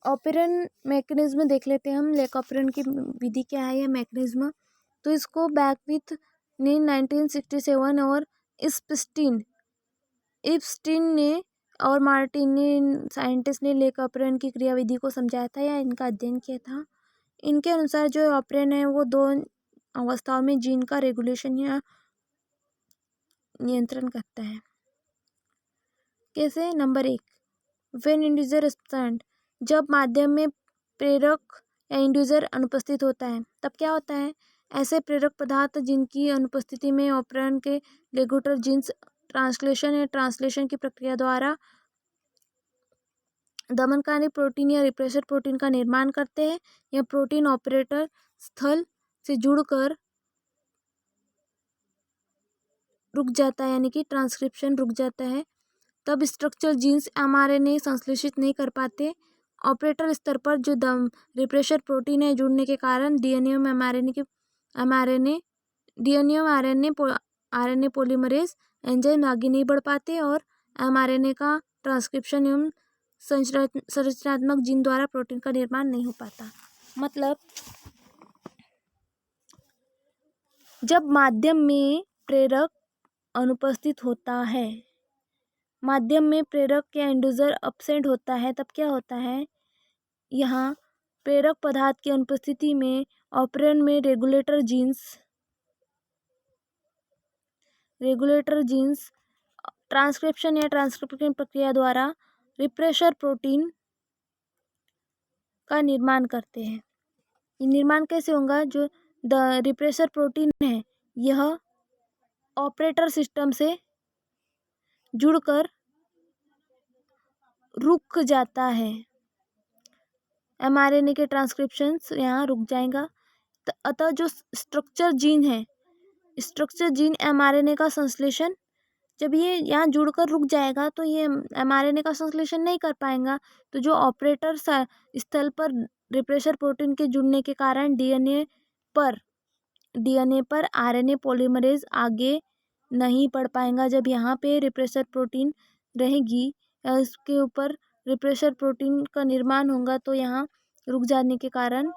Operon mechanism देख लेते हैं हम। लेक ऑपरेन की विधि क्या है या मैकेनिज्म। तो इसको बैकविथ ने 1967 और इप्स्टीन इप्स्टीन ने और मार्टिन ने, साइंटिस्ट ने लेक ऑपरेन की क्रियाविधि को समझाया था या इनका अध्ययन किया था। इनके अनुसार जो ऑपरेन है वो दो अवस्थाओं में जीन का रेगुलेशन या नियंत्रण करता है। कैसे? नंबर 1, व्हेन इंड्यूसर एब्सेंट, जब माध्यम में प्रेरक या इंड्यूसर अनुपस्थित होता है तब क्या होता है। ऐसे प्रेरक पदार्थ जिनकी अनुपस्थिति में ऑपरेन के रेगुलेटर जीन्स ट्रांसलेशन या ट्रांसलेशन की प्रक्रिया द्वारा दमनकारी प्रोटीन या रिप्रेसर प्रोटीन का निर्माण करते हैं। यह प्रोटीन ऑपरेटर स्थल से जुड़कर रुक जाता है, यानी कि ट्रांसक्रिप्शन रुक जाता है। तब स्ट्रक्चर जीन्स एमआरएनए संश्लेषित नहीं कर पाते। ऑपरेटर स्तर पर जो दम रिप्रेसर प्रोटीन है जुड़ने के कारण डीएनए में आरएनए पॉलीमरेज एंजाइम आगे नहीं बढ़ पाते और एमआरएनए का ट्रांसक्रिप्शन एवं संरचनात्मक जीन द्वारा प्रोटीन का निर्माण नहीं हो पाता। मतलब जब माध्यम में प्रेरक अनुपस्थित होता है, माध्यम में प्रेरक या इंड्यूसर एब्सेंट होता है, तब क्या होता है। यहाँ प्रेरक पदार्थ की अनुपस्थिति में ऑपरेन में रेगुलेटर जीन्स ट्रांसक्रिप्शन या ट्रांसक्रिप्शन प्रक्रिया द्वारा रिप्रेसर प्रोटीन का निर्माण करते हैं। ये निर्माण कैसे होगा? जो द रिप्रेसर प्रोटीन है यह ऑपरेटर सिस्टम से जुड़कर रुक जाता है। एमआरएनए के ट्रांसक्रिप्शंस यहाँ रुक जाएगा। अतः जो स्ट्रक्चर जीन एमआरएनए का संश्लेषण, जब ये यहाँ जुड़कर रुक जाएगा तो ये एमआरएनए का संश्लेषण नहीं कर पाएगा। तो जो ऑपरेटर स्थल पर रिप्रेसर प्रोटीन के जुड़ने के कारण डीएनए पर आरएनए पॉलीमरेज आगे नहीं बढ़ पाएगा। जब यहाँ पे रिप्रेसर प्रोटीन रहेगी, उसके ऊपर रिप्रेसर प्रोटीन का निर्माण होगा, तो यहाँ रुक जाने के कारण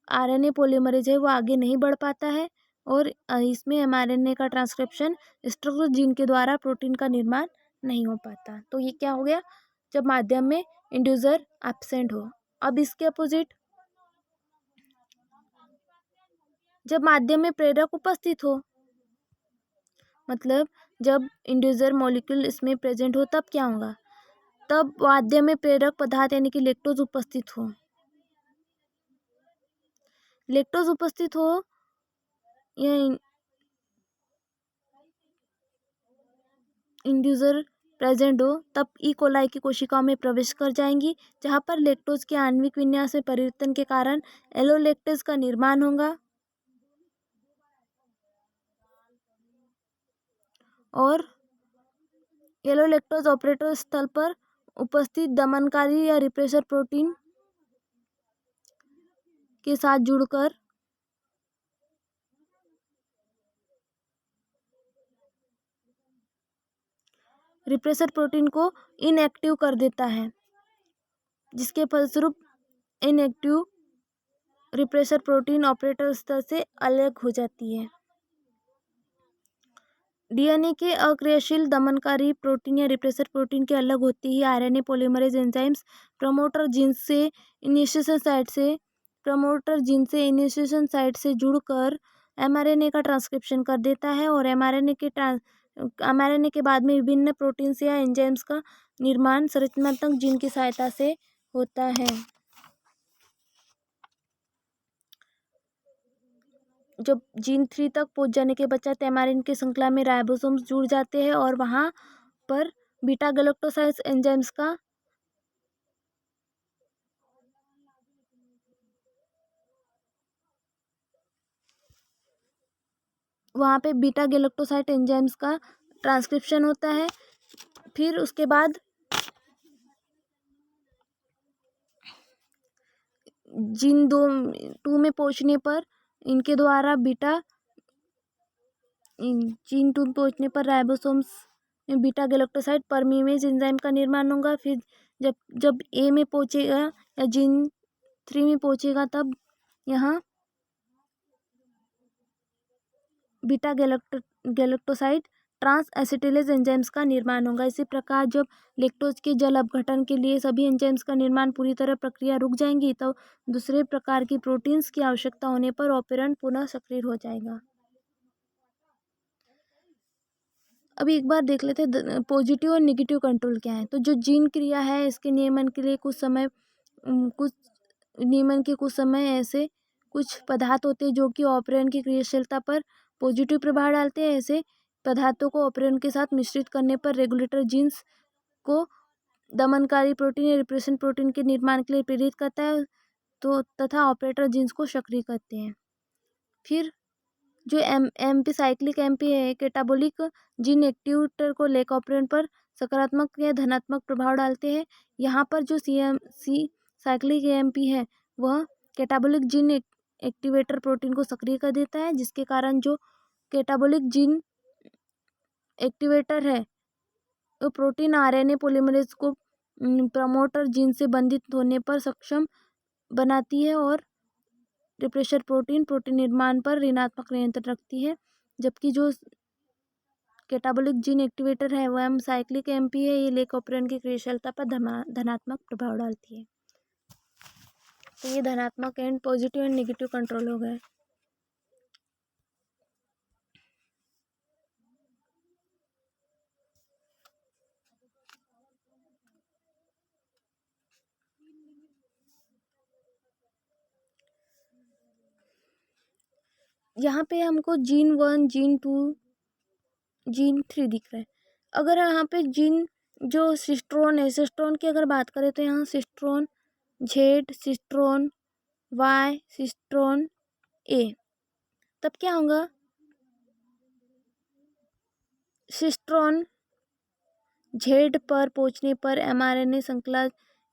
आरएनए पॉलीमरेज है वो आगे नहीं बढ़ पाता है और इसमें एमआरएनए का ट्रांसक्रिप्शन स्ट्रक्चर जीन के द्वारा प्रोटीन का निर्माण नहीं हो पाता। तो ये क्या हो गया? जब माध्यम में इंड्यूसर एब्सेंट हो। अब इसके अपोजिट, जब माध्यम में प्रेरक उपस्थित हो, मतलब जब इंड्यूसर मॉलिक्यूल इसमें प्रेजेंट हो, तब क्या होगा? तब माध्यम में प्रेरक पदार्थ यानी कि लैक्टोज उपस्थित हो। या इंड्यूसर प्रेजेंट हो, तब ई कोलाई की कोशिकाओं में प्रवेश कर जाएंगी, जहां पर लैक्टोज के आणविक विन्यास में परिवर्तन के कारण एलोलैक्टेज का निर्माण होगा और एलोलैक्टोज ऑपरेटर स्थल पर उपस्थित दमनकारी या रिप्रेसर प्रोटीन के साथ जुड़कर रिप्रेसर प्रोटीन को इनएक्टिव कर देता है, जिसके फलस्वरूप इनएक्टिव रिप्रेसर प्रोटीन ऑपरेटर स्तर से अलग हो जाती है। डीएनए के अक्रियाशील दमनकारी प्रोटीन या रिप्रेसर प्रोटीन के अलग होती ही RNA polymerase enzymes promoter gene से इनिशिएशन साइट से जुड़कर एमआरएनए का ट्रांसक्रिप्शन कर देता है और एमआरएनए के बाद में विभिन्न प्रोटीन्स या एंजाइम्स का निर्माण संरचनात्मक जीन की सहायता से होता है। जब जीन 3 तक पहुंच जाने के पश्चात एमआरएनए की श्रृंखला में राइबोसोम्स जुड़ जाते हैं और वहां पर बीटा गैलेक्टोसाइड एंजाइम्स का ट्रांसक्रिप्शन होता है। फिर उसके बाद जीन 2 में पहुंचने पर इनके द्वारा राइबोसोम्स में बीटा गैलेक्टोसाइड परमीमेज एंजाइम का निर्माण होगा। फिर जब ए में पहुंचेगा या जीन 3 में पहुंचेगा तब यहाँ बीटा गैलेक्टोसाइड ट्रांस एसिटिलेज एंजाइम्स का निर्माण होगा। इसी प्रकार जब लैक्टोज के जल अपघटन के लिए सभी एंजाइम्स का निर्माण पूरी तरह प्रक्रिया रुक जाएंगी तो दूसरे प्रकार की प्रोटीन्स की आवश्यकता होने पर ऑपरेंड पुनः सक्रिय हो जाएगा। अभी एक बार देख लेते हैं पॉजिटिव और नेगेटिव कंट्रोल क्या है। तो जो जीन क्रिया है इसके नियमन के लिए कुछ नियमन के कुछ समय ऐसे कुछ पदार्थ होते हैं जो कि ऑपरेंड की क्रियाशीलता पर पॉजिटिव प्रभाव डालते हैं। ऐसे पदार्थों को ऑपरेंड के साथ मिश्रित करने पर रेगुलेटर जीन्स को दमनकारी प्रोटीन या रिप्रेशन प्रोटीन के निर्माण के लिए प्रेरित करता है तो तथा ऑपरेटर जीन्स को सक्रिय करते हैं। फिर जो एमपी साइक्लिक एमपी है कैटाबोलिक जीन एक्टिवेटर को लेक ऑपरेंड पर सकारात्मक या धनात्मक प्रभाव डालते हैं। यहाँ पर जो सी साइक्लिक एमपी है वह कैटाबोलिक जीन एक्टिवेटर प्रोटीन को सक्रिय कर देता है, जिसके कारण जो कैटाबोलिक जीन एक्टिवेटर है वो प्रोटीन आरएनए पॉलीमरेज को प्रमोटर जीन से बंधित होने पर सक्षम बनाती है और रिप्रेशर प्रोटीन निर्माण पर ऋणात्मक नियंत्रण रखती है। जबकि जो कैटाबोलिक जीन एक्टिवेटर है वह साइक्लिक एमपी है, ये लेक ऑपरेंड की क्रियाशीलता पर धनात्मक प्रभाव डालती है। तो ये धनात्मक and positive and negative control हो गए। यहाँ पे हमको जीन 1 जीन 2 जीन 3 दिख रहा है। अगर यहाँ पे जीन जो सिस्ट्रोन है, सिस्ट्रोन की अगर बात करें तो यहाँ सिस्ट्रोन जेड, सिस्ट्रोन वाई, सिस्ट्रोन ए, तब क्या होगा सिस्ट्रोन जेड पर पहुंचने पर एमआरएनए श्रृंखला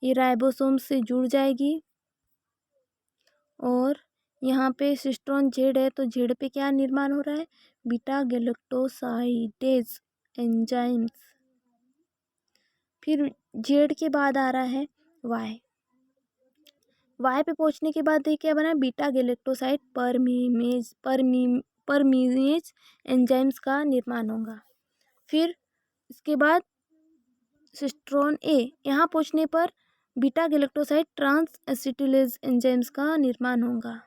ये राइबोसोम से जुड़ जाएगी और यहाँ पे सिस्ट्रोन जेड है तो जेड पे क्या निर्माण हो रहा है, बीटा गैलेक्टोसाइडेज एंजाइम्स। फिर जेड के बाद आ रहा है वाई, वाई पे पहुंचने के बाद क्या बना, बीटा गैलेक्टोसाइड परमीनेज एंजाइम्स का निर्माण होगा। फिर इसके बाद सिस्ट्रोन ए, यहाँ पहुंचने पर बीटा गैलेक्टोसाइड ट्रांस एसिटिलेज एंजाइम्स का निर्माण होगा।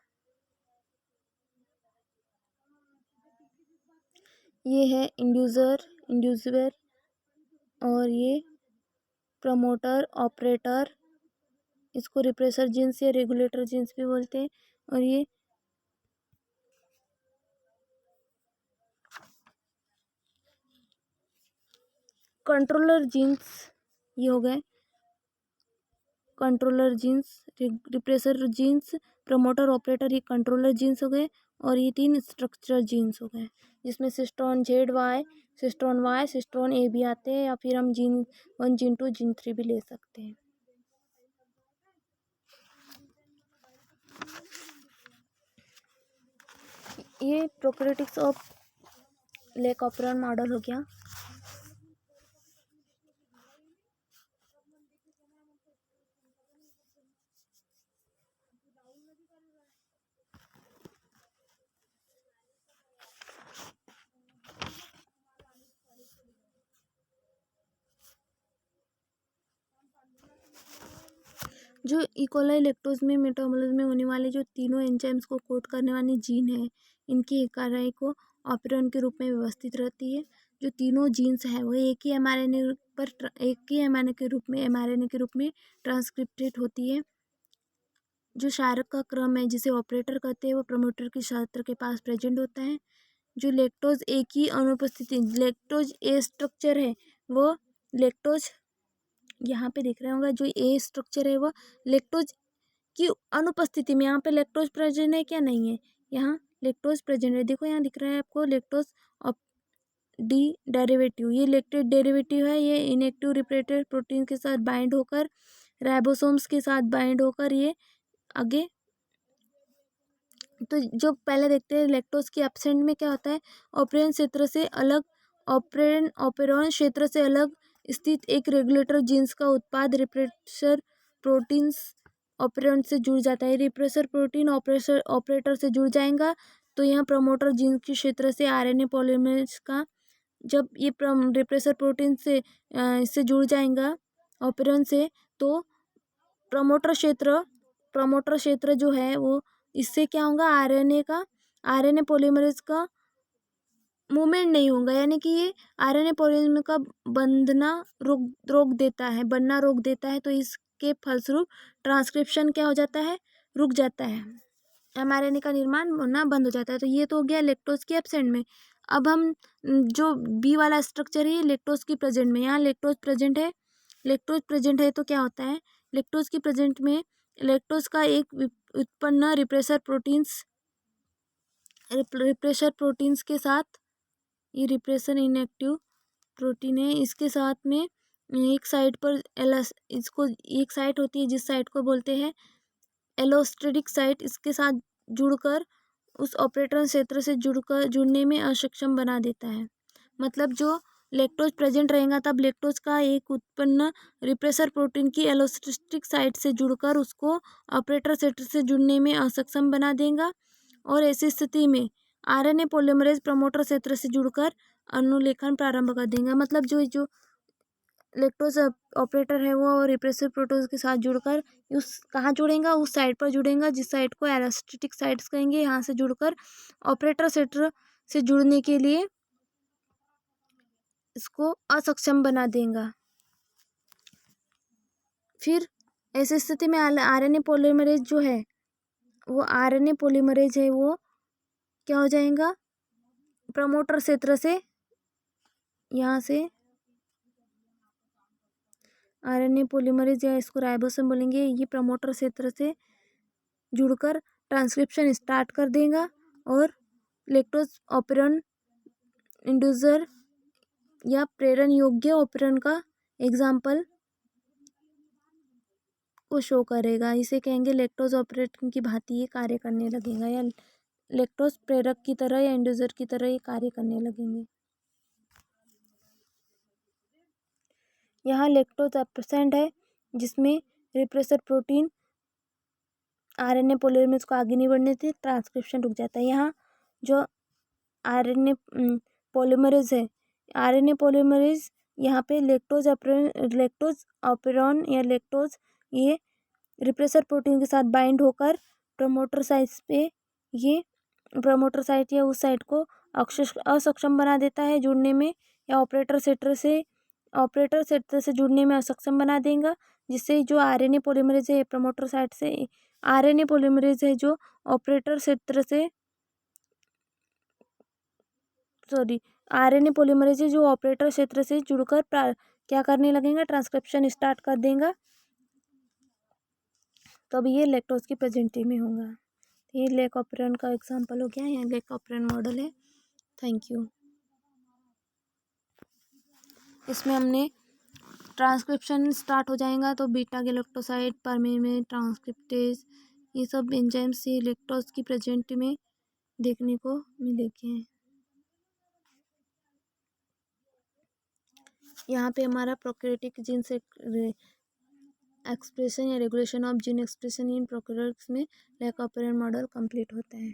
ये है इंड्यूसर और ये प्रमोटर ऑपरेटर, इसको रिप्रेसर जीन्स या रेगुलेटर जीन्स भी बोलते हैं। और ये कंट्रोलर जीन्स, ये हो गए controller genes, repressor genes, promoter operator, ये कंट्रोलर जीन्स हो गए। और ये 3 स्ट्रक्चरल जीन्स हो गए जिसमें सिस्ट्रोन जेड वाई, सिस्ट्रोन ए भी आते हैं, या फिर हम जीन 1 जीन 2 जीन 3 भी ले सकते हैं। ये prokaryotics of lake operand model हो गया। जो इकोलाई लैक्टोज में मेटाबॉलिज्म में होने वाले जो तीनों एंजाइम्स को कोड करने वाली जीन है, इनकी कार्य को ऑपरेंड के रूप में व्यवस्थित रहती है। जो तीनों जीन्स है वो एक ही एमआरएनए के रूप में ट्रांसक्रिप्टेड होती है। जो क्षारक का क्रम है जिसे ऑपरेटर कहते हैं वो प्रमोटर के क्षेत्र के पास प्रेजेंट होता है। जो लैक्टोज ए की अनुपस्थिति, लैक्टोज ए स्ट्रक्चर है वो लैक्टोज, यहाँ पे दिख रहा होगा जो ए स्ट्रक्चर है वो लैक्टोज की अनुपस्थिति में, यहाँ पे लैक्टोज प्रेजेंट है क्या, नहीं है, यहाँ लैक्टोज प्रेजेंट है। देखो यहाँ दिख रहा है आपको लैक्टोज डी डेरिवेटिव, ये लैक्टेट डेरिवेटिव है, ये इनएक्टिव रिप्रेटर प्रोटीन के साथ बाइंड होकर राइबोसोम्स के साथ बाइंड होकर ये आगे। तो जो पहले देखते हैं लैक्टोज के एब्सेंट में क्या होता है, ऑपरेंड क्षेत्र से अलग, ऑपरेरॉन क्षेत्र से अलग स्थित एक रेगुलेटर जीन्स का उत्पाद रिप्रेसर प्रोटीन्स ऑपरेंट से जुड़ जाता है। रिप्रेसर प्रोटीन ऑपरेटर से जुड़ जाएगा तो यहाँ प्रमोटर जीन के क्षेत्र से आरएनए पॉलीमरेज का, जब ये रिप्रेसर प्रोटीन से इससे जुड़ जाएगा ऑपरेंट से, तो प्रमोटर क्षेत्र जो है वो, इससे क्या होगा, आरएनए पॉलीमरेज का मूवमेंट नहीं होगा, यानी कि ये आरएनए पॉलीमरेज का बनना रोक देता है। तो इसके फलस्वरूप ट्रांसक्रिप्शन क्या हो जाता है, रुक जाता है, एमआरएनए का निर्माण होना बंद हो जाता है। तो ये तो हो गया लैक्टोज के एब्सेंट में। अब हम जो बी वाला स्ट्रक्चर है लैक्टोज की प्रेजेंट में, यहाँ लैक्टोज प्रेजेंट है तो क्या होता है, लैक्टोज की प्रेजेंट में लैक्टोज का एक उत्पन्न रिप्रेसर प्रोटीन्स के साथ, ये रिप्रेसर इनएक्टिव प्रोटीन है, इसके साथ में एक साइट पर इसको एक साइट होती है जिस साइट को बोलते हैं एलोस्टेटिक साइट, इसके साथ जुड़कर उस ऑपरेटर क्षेत्र से जुड़ने में अक्षम बना देता है। मतलब जो लैक्टोज प्रेजेंट रहेगा तब लैक्टोज का एक उत्पन्न रिप्रेसर प्रोटीन की एलोस्टेटिक साइट से जुड़कर उसको ऑपरेटर क्षेत्र से जुड़ने में अक्षम बना देगा, और ऐसी स्थिति में आरएनए पॉलीमरेज प्रमोटर क्षेत्र से जुड़कर अनुलेखन प्रारंभ कर देगा। मतलब जो लैक्टोज ऑपरेटर है वो रिप्रेसर प्रोटीन के साथ जुड़कर उस कहाँ जुड़ेगा, उस साइट पर जुड़ेगा जिस साइट को एलोस्टेटिक साइट्स कहेंगे। यहाँ से जुड़कर ऑपरेटर क्षेत्र से जुड़ने के लिए इसको अक्षम बना देगा। फिर ऐसी स्थिति में आरएनए पॉलीमरेज जो है वो क्या हो जाएगा, प्रमोटर क्षेत्र से, यहाँ से आरएनए पॉलीमरेज या इसको राइबोसोम बोलेंगे, ये प्रमोटर क्षेत्र से जुड़कर ट्रांसक्रिप्शन स्टार्ट कर देगा और लैक्टोज ऑपरेंट इंड्यूसर या प्रेरण योग्य ऑपरेंट का एग्जाम्पल को शो करेगा। इसे कहेंगे लैक्टोज ऑपरेटर की भांति ये कार्य करने लगेगा, या लैक्टोज प्रेरक की तरह या इंड्यूसर की तरह ये कार्य करने लगेंगे। यहाँ लैक्टोज एब्सेंट है जिसमें रिप्रेसर प्रोटीन आरएनए पॉलीमरेज को आगे नहीं बढ़ने देते, ट्रांसक्रिप्शन रुक जाता है। यहाँ जो आरएनए पॉलीमरेज है, आरएनए पॉलीमरेज यहाँ पे लैक्टोज ऑपरेरॉन या लैक्टोज ये रिप्रेसर प्रोटीन के साथ बाइंड होकर प्रमोटर साइट या उस साइट को अक्षम बना देता है जुड़ने में, या ऑपरेटर क्षेत्र से जुड़ने में अक्षम बना देगा, जिससे जो आरएनए पॉलीमरेज है प्रमोटर साइट से, आरएनए पॉलीमरेज है जो ऑपरेटर क्षेत्र से आरएनए पॉलीमरेज जो ऑपरेटर क्षेत्र से जुड़कर क्या करने लगेगा, ट्रांसक्रिप्शन स्टार्ट कर देगा, तब ये लैक्टोज की प्रेजेंटी में होगा। ये लैक ऑपरेंट का एग्जांपल हो गया, यहाँ लैक ऑपरेंट मॉडल है। Thank you. इसमें हमने ट्रांसक्रिप्शन स्टार्ट हो जाएगा तो बीटा गैलेक्टोसाइड, परमेमेज, ट्रांसक्रिप्टेज, ये सब एंजाइम्स ये लैक्टोज की प्रेजेंट में देखने को मिलेंगे। यहाँ पे हमारा प्रोकैरियोटिक जीन से एक्सप्रेशन या regulation of gene expression in prokaryotes में लैक ऑपरेंट मॉडल कंप्लीट होता है।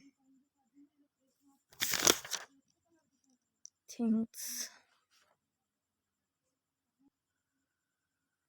थैंक्स।